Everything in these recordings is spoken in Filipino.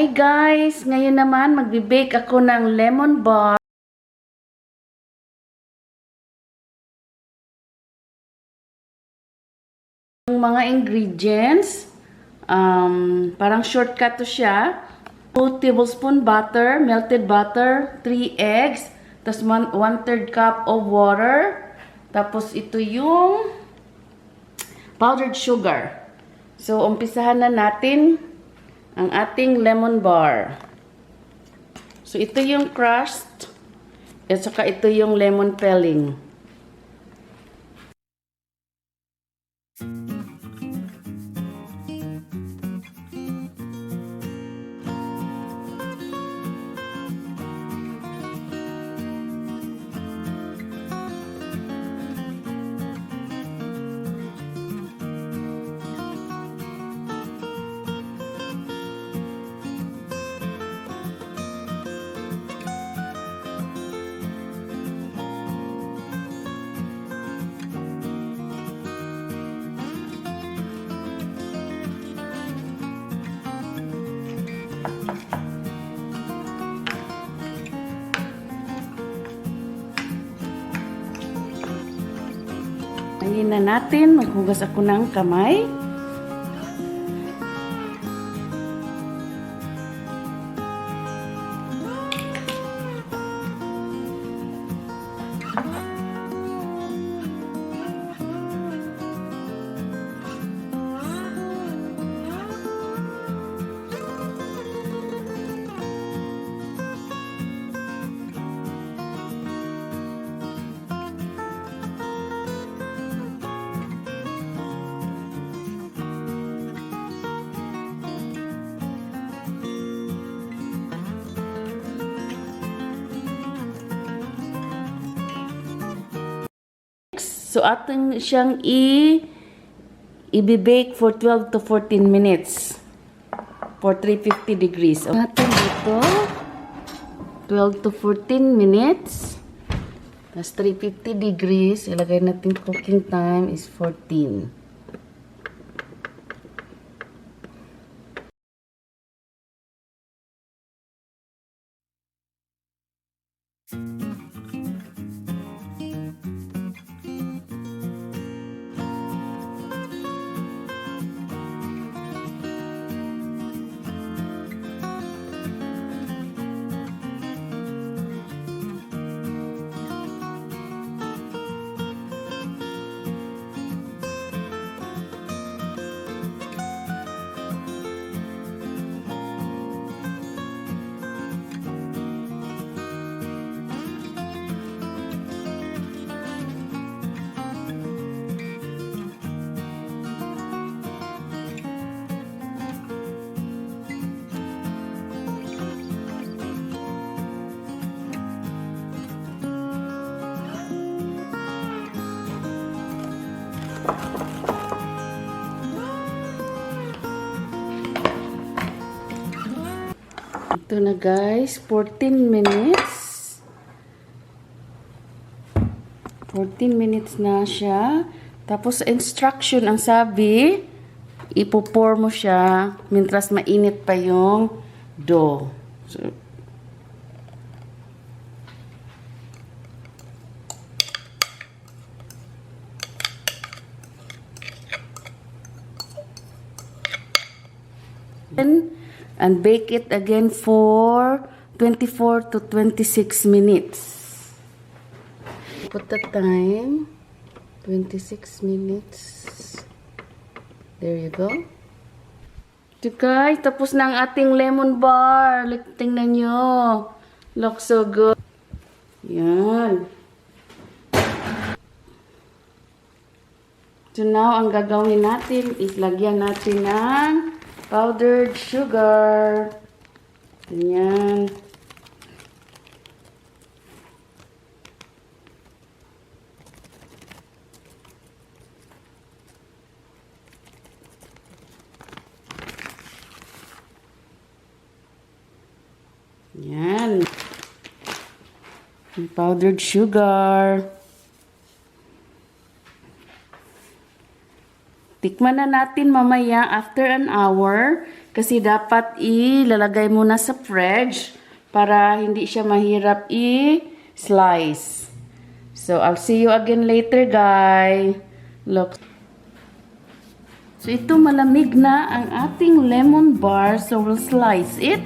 Hi guys! Ngayon naman magbe-bake ako ng lemon bar. Yung mga ingredients, parang shortcut to siya. 2 tablespoon butter, melted butter, 3 eggs, tapos 1/3 cup of water. Tapos ito yung powdered sugar. So, umpisahan na natin ang ating lemon bar. So, ito yung crust. At saka ito yung lemon filling. Ngayon na natin, maghugas ako ng kamay. So, atin siyang i-bake for 12 to 14 minutes for 350 degrees. Natin dito 12 to 14 minutes. Tapos 350 degrees. Ilagay natin cooking time is 14. Ito na guys, 14 minutes. 14 minutes na siya. Tapos instruction ang sabi, ipo-pour mo siya mintras mainit pa yung dough. So, and bake it again for 24 to 26 minutes. Put the time, 26 minutes. There you go. So guys, tapos na ang ating lemon bar. Tingnan nyo. Looks so good. Yan. So now, ang gagawin natin is lagyan natin ng powdered sugar. Ganyan. Yan. Powdered sugar. Tikman na natin mamaya after an hour Kasi dapat ilalagay muna sa fridge para hindi siya mahirap i-slice. So, I'll see you again later, guys. Look. So, ito malamig na ang ating lemon bar. So, we'll slice it.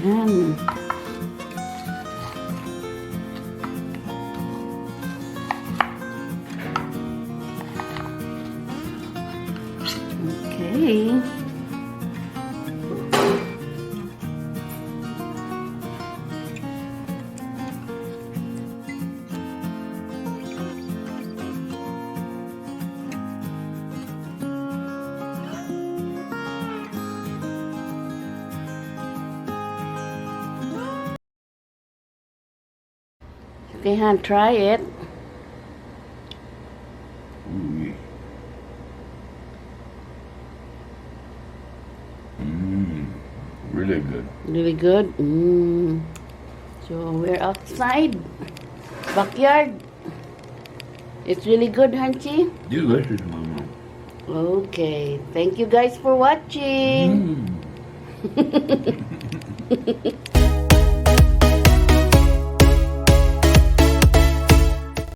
Ayan. Okay. Okay, Han, try it. Ooh. Really good. Really good. So, we're outside. Backyard. It's really good, Hanchi. Delicious, Mama. Okay. Thank you guys for watching.